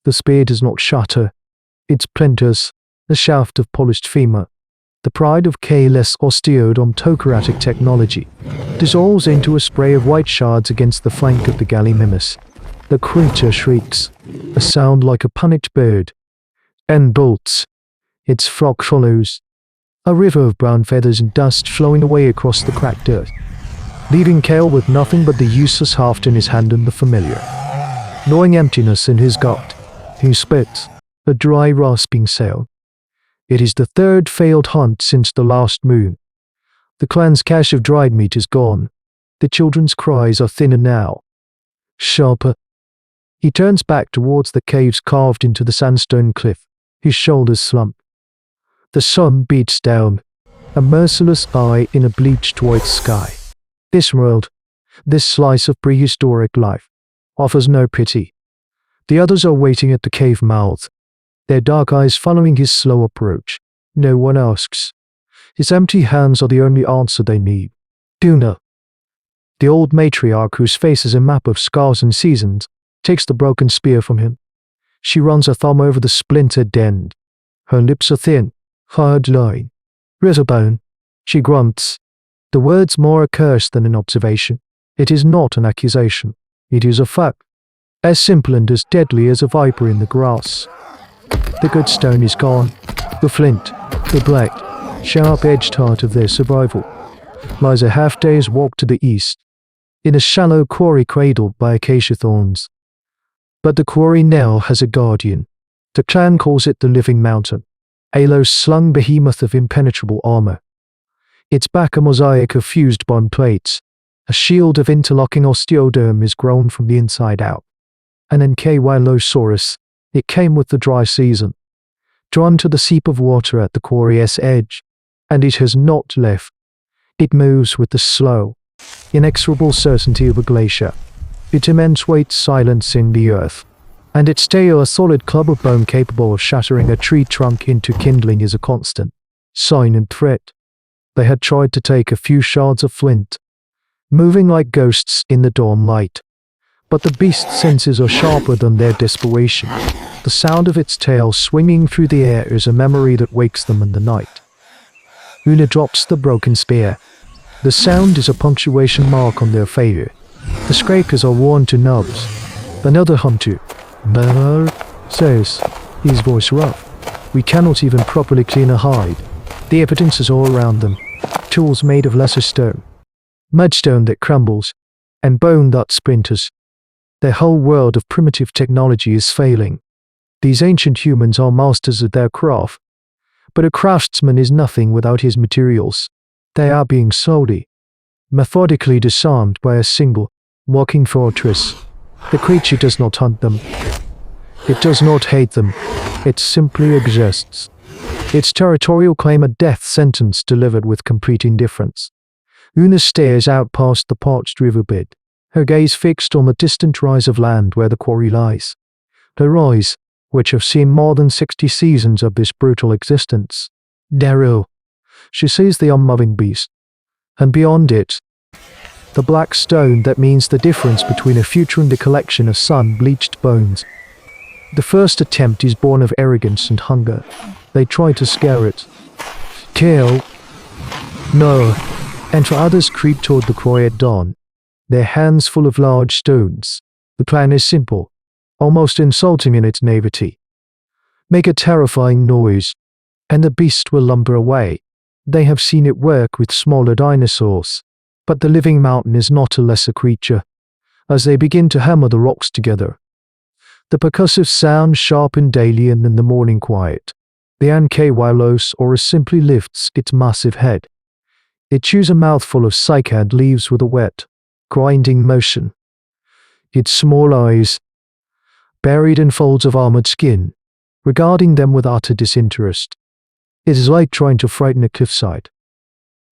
The spear does not shatter. It splinters, a shaft of polished femur, the pride of K-less osteodontokeratic technology, dissolves into a spray of white shards against the flank of the gallimimus. The creature shrieks, a sound like a panicked bird, and bolts. Its frog follows, a river of brown feathers and dust flowing away across the cracked earth, leaving Kale with nothing but the useless haft in his hand and the familiar, gnawing emptiness in his gut. He spits, a dry, rasping sound. It is the third failed hunt since the last moon. The clan's cache of dried meat is gone. The children's cries are thinner now, sharper. He turns back towards the caves carved into the sandstone cliff, his shoulders slump. The sun beats down, a merciless eye in a bleached white sky. This world, this slice of prehistoric life, offers no pity. The others are waiting at the cave mouth, their dark eyes following his slow approach. No one asks. His empty hands are the only answer they need. Duna, the old matriarch whose face is a map of scars and seasons, takes the broken spear from him. She runs a thumb over the splintered end. Her lips are thin, hard line. Razor-bone, she grunts. The word's more a curse than an observation. It is not an accusation. It is a fact, as simple and as deadly as a viper in the grass. The good stone is gone. The flint, the black, sharp-edged heart of their survival, lies a half-day's walk to the east, in a shallow quarry cradled by acacia thorns. But the quarry now has a guardian. The clan calls it the Living Mountain, a low-slung behemoth of impenetrable armor. Its back a mosaic of fused bond plates. A shield of interlocking osteoderm is grown from the inside out. An Ankylosaurus, it came with the dry season, drawn to the seep of water at the quarry's edge, and it has not left. It moves with the slow, inexorable certainty of a glacier, its immense weight silencing the earth, and its tail a solid club of bone capable of shattering a tree trunk into kindling is a constant sign and threat. They had tried to take a few shards of flint, moving like ghosts in the dawn light, but the beast's senses are sharper than their desperation. The sound of its tail swinging through the air is a memory that wakes them in the night. Una drops the broken spear. The sound is a punctuation mark on their failure. The scrapers are worn to nubs. Another hunter, Brr, says, his voice rough. We cannot even properly clean a hide. The evidence is all around them. Tools made of lesser stone, mudstone that crumbles, and bone that splinters. Their whole world of primitive technology is failing. These ancient humans are masters of their craft, but a craftsman is nothing without his materials. They are being slowly, methodically disarmed by a single, walking fortress. The creature does not hunt them. It does not hate them. It simply exists. Its territorial claim a death sentence delivered with complete indifference. Una stares out past the parched riverbed, her gaze fixed on the distant rise of land where the quarry lies. Her eyes, which have seen more than 60 seasons of this brutal existence, narrow. She sees the unmoving beast, and beyond it, the black stone that means the difference between a future and a collection of sun-bleached bones. The first attempt is born of arrogance and hunger. They try to scare it. Kill. No. And for others creep toward the quarry at dawn, their hands full of large stones. The plan is simple, almost insulting in its naivety. Make a terrifying noise, and the beast will lumber away. They have seen it work with smaller dinosaurs, but the living mountain is not a lesser creature. As they begin to hammer the rocks together, the percussive sound sharpened daily and in the morning quiet. The Ankylosaurus simply lifts its massive head. It chews a mouthful of cycad leaves with a wet, grinding motion. Its small eyes, buried in folds of armored skin, regarding them with utter disinterest. It is like trying to frighten a cliffside.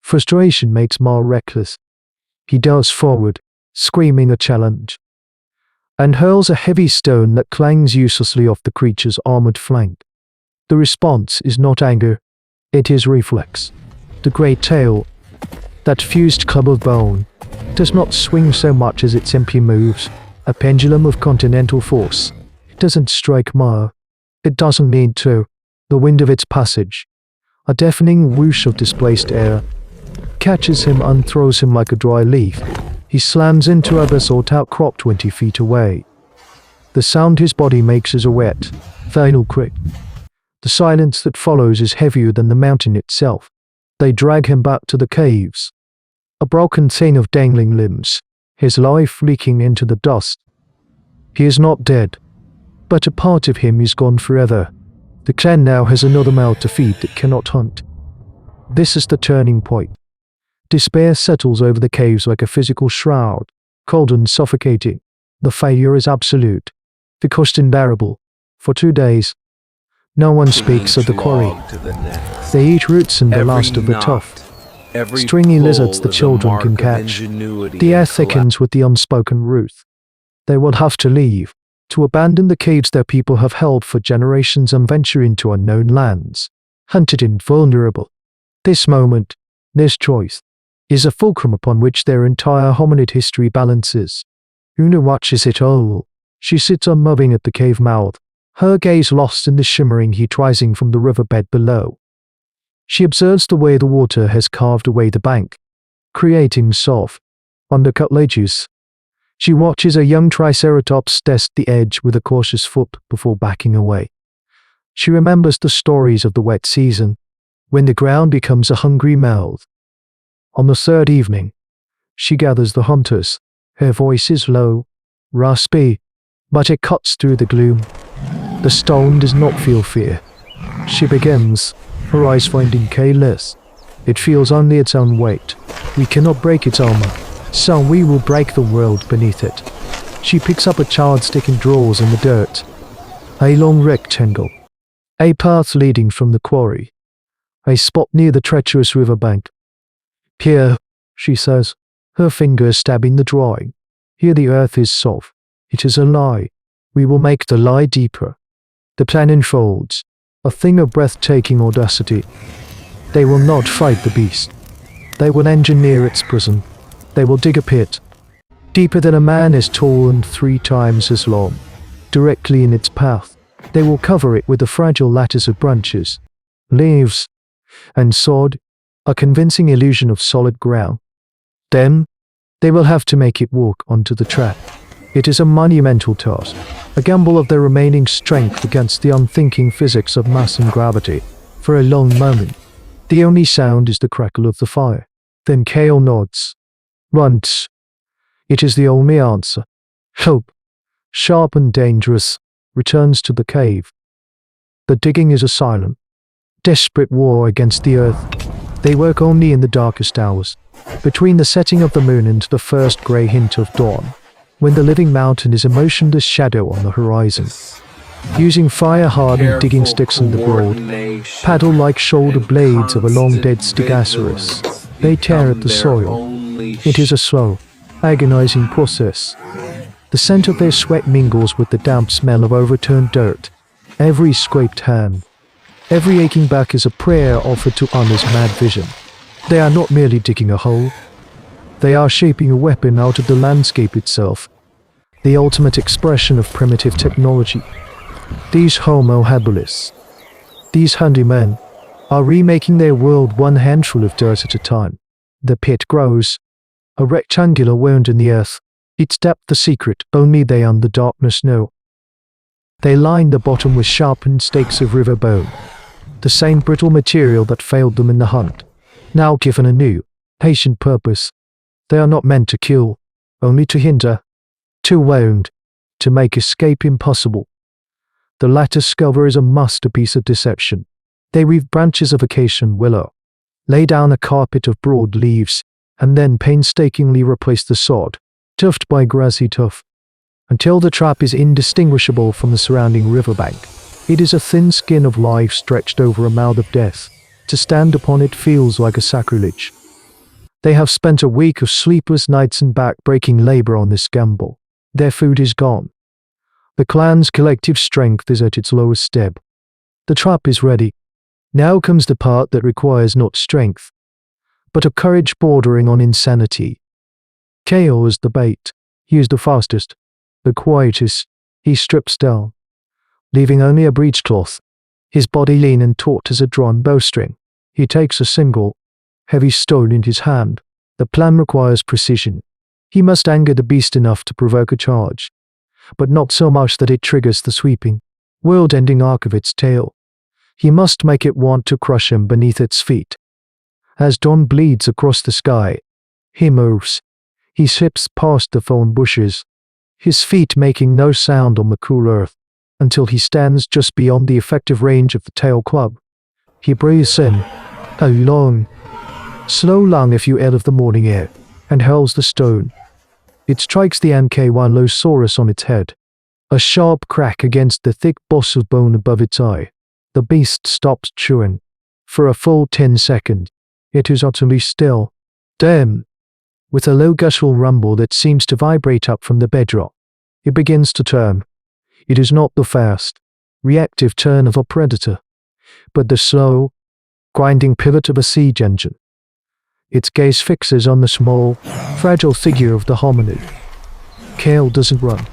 Frustration makes Mar reckless. He darts forward, screaming a challenge, and hurls a heavy stone that clangs uselessly off the creature's armored flank. The response is not anger, it is reflex. The great tail, that fused club of bone, does not swing so much as its MP moves, a pendulum of continental force. It doesn't strike Mara. It doesn't need to. The wind of its passage, a deafening whoosh of displaced air, catches him and throws him like a dry leaf. He slams into a basalt outcrop 20 feet away. The sound his body makes is a wet, final crack. The silence that follows is heavier than the mountain itself. They drag him back to the caves. A broken chain of dangling limbs, his life leaking into the dust. He is not dead, but a part of him is gone forever. The clan now has another mouth to feed that cannot hunt. This is the turning point. Despair settles over the caves like a physical shroud, cold and suffocating. The failure is absolute, the cost unbearable. For 2 days, no one speaks of the quarry. They eat roots and the last of the tuft. Stringy lizards the children can catch. The air thickens with the unspoken ruth. They will have to leave, to abandon the caves their people have held for generations and venture into unknown lands, hunted and vulnerable. This moment, this choice, is a fulcrum upon which their entire hominid history balances. Una watches it all. She sits unmoving at the cave mouth, her gaze lost in the shimmering heat rising from the riverbed below. She observes the way the water has carved away the bank, creating soft, undercut ledges. She watches a young triceratops test the edge with a cautious foot before backing away. She remembers the stories of the wet season, when the ground becomes a hungry mouth. On the third evening, she gathers the hunters. Her voice is low, raspy, but it cuts through the gloom. The stone does not feel fear. She begins, her eyes finding careless. It feels only its own weight. We cannot break its armor, so we will break the world beneath it. She picks up a charred stick and draws in the dirt. A long rectangle. A path leading from the quarry. A spot near the treacherous riverbank. Here, she says, her fingers stabbing the drawing. Here the earth is soft. It is a lie. We will make the lie deeper. The plan unfolds, a thing of breathtaking audacity. They will not fight the beast. They will engineer its prison. They will dig a pit, deeper than a man as tall and 3 times as long. Directly in its path, they will cover it with a fragile lattice of branches, leaves, and sod, a convincing illusion of solid ground. Then, they will have to make it walk onto the track. It is a monumental task, a gamble of their remaining strength against the unthinking physics of mass and gravity. For a long moment, the only sound is the crackle of the fire. Then Kale nods, runts. It is the only answer. Hope, sharp and dangerous, returns to the cave. The digging is a silent, desperate war against the earth. They work only in the darkest hours, between the setting of the moon and the first grey hint of dawn, when the living mountain is a motionless shadow on the horizon. Using fire-hardened digging sticks and the broad, paddle-like shoulder blades of a long-dead Stegosaurus, they tear at the soil. It is a slow, agonizing process. The scent of their sweat mingles with the damp smell of overturned dirt. Every scraped hand, every aching back is a prayer offered to Anna's mad vision. They are not merely digging a hole. They are shaping a weapon out of the landscape itself, the ultimate expression of primitive technology. These Homo habilis, these handymen, are remaking their world one handful of dirt at a time. The pit grows, a rectangular wound in the earth, its depth the secret only they and the darkness know. They line the bottom with sharpened stakes of river bone, the same brittle material that failed them in the hunt, now given a new, patient purpose. They are not meant to kill, only to hinder, to wound, to make escape impossible. The lattice cover is a masterpiece of deception. They weave branches of acacia willow, lay down a carpet of broad leaves, and then painstakingly replace the sod, tuft by grassy tuft, until the trap is indistinguishable from the surrounding riverbank. It is a thin skin of life stretched over a mouth of death. To stand upon it feels like a sacrilege. They have spent a week of sleepless nights and back-breaking labor on this gamble. Their food is gone. The clan's collective strength is at its lowest ebb. The trap is ready. Now comes the part that requires not strength, but a courage bordering on insanity. Kale is the bait. He is the fastest, the quietest. He strips down, leaving only a breechcloth. His body lean and taut as a drawn bowstring. He takes a single, heavy stone in his hand. The plan requires precision. He must anger the beast enough to provoke a charge, but not so much that it triggers the sweeping, world-ending arc of its tail. He must make it want to crush him beneath its feet. As dawn bleeds across the sky, he moves. He slips past the thorn bushes, his feet making no sound on the cool earth, until he stands just beyond the effective range of the tail club. He breathes in, a long, slow lung if you will of the morning air, and hurls the stone. It strikes the Ankylosaurus on its head, a sharp crack against the thick boss of bone above its eye. The beast stops chewing. For a full 10 seconds, it is utterly still. Then, with a low guttural rumble that seems to vibrate up from the bedrock, it begins to turn. It is not the fast, reactive turn of a predator, but the slow, grinding pivot of a siege engine. Its gaze fixes on the small, fragile figure of the hominid. Kale doesn't run.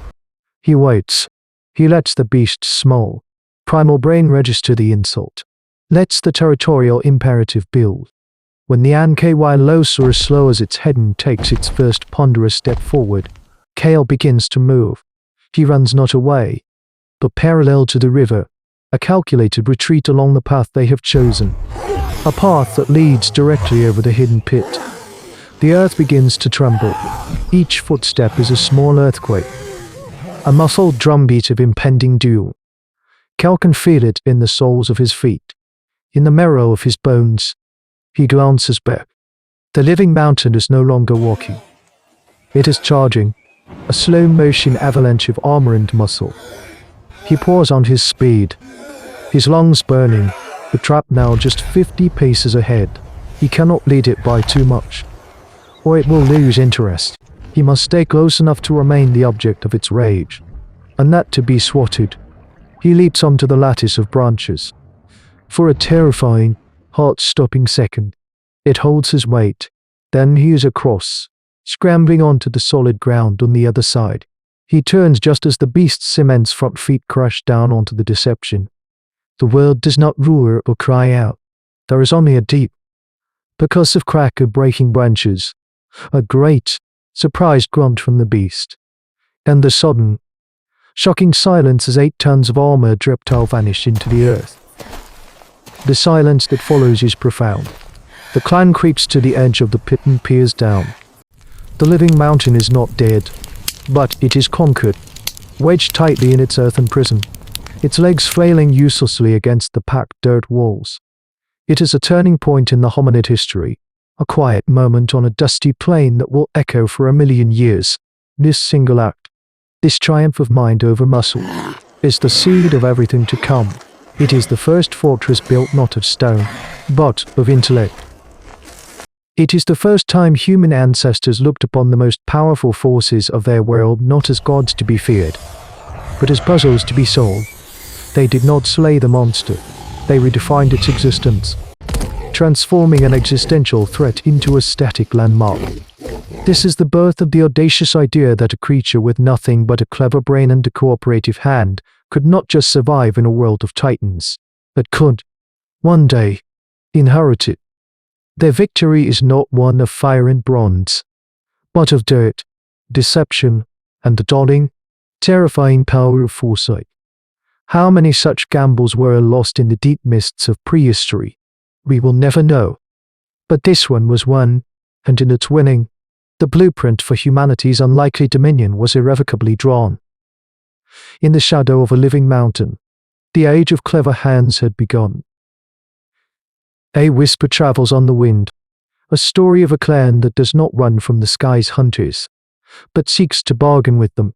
He waits. He lets the beast's small, primal brain register the insult. Lets the territorial imperative build. When the Ankylosaurus lowers its head and takes its first ponderous step forward, Kale begins to move. He runs not away, but parallel to the river, a calculated retreat along the path they have chosen. A path that leads directly over the hidden pit. The earth begins to tremble. Each footstep is a small earthquake, a muffled drumbeat of impending doom. Cal can feel it in the soles of his feet, in the marrow of his bones. He glances back. The living mountain is no longer walking. It is charging, a slow-motion avalanche of armor and muscle. He pours on his speed, his lungs burning, the trap now just 50 paces ahead. He cannot lead it by too much, or it will lose interest. He must stay close enough to remain the object of its rage, and that to be swatted. He leaps onto the lattice of branches. For a terrifying, heart-stopping second, it holds his weight. Then he is across, scrambling onto the solid ground on the other side. He turns just as the beast's immense front feet crash down onto the deception. The world does not roar or cry out. There is only a deep, percussive crack of breaking branches, a great, surprised grunt from the beast, and the sudden, shocking silence as 8 tons of armored reptile vanish into the earth. The silence that follows is profound. The clan creeps to the edge of the pit and peers down. The living mountain is not dead, but it is conquered, wedged tightly in its earthen prison, its legs flailing uselessly against the packed dirt walls. It is a turning point in the hominid history, a quiet moment on a dusty plain that will echo for 1,000,000 years. This single act, this triumph of mind over muscle, is the seed of everything to come. It is the first fortress built not of stone, but of intellect. It is the first time human ancestors looked upon the most powerful forces of their world not as gods to be feared, but as puzzles to be solved. They did not slay the monster. They redefined its existence, transforming an existential threat into a static landmark. This is the birth of the audacious idea that a creature with nothing but a clever brain and a cooperative hand could not just survive in a world of titans, but could, one day, inherit it. Their victory is not one of fire and bronze, but of dirt, deception, and the dawning, terrifying power of foresight. How many such gambles were lost in the deep mists of prehistory? We will never know. But this one was won, and in its winning, the blueprint for humanity's unlikely dominion was irrevocably drawn. In the shadow of a living mountain, the age of clever hands had begun. A whisper travels on the wind, a story of a clan that does not run from the sky's hunters, but seeks to bargain with them.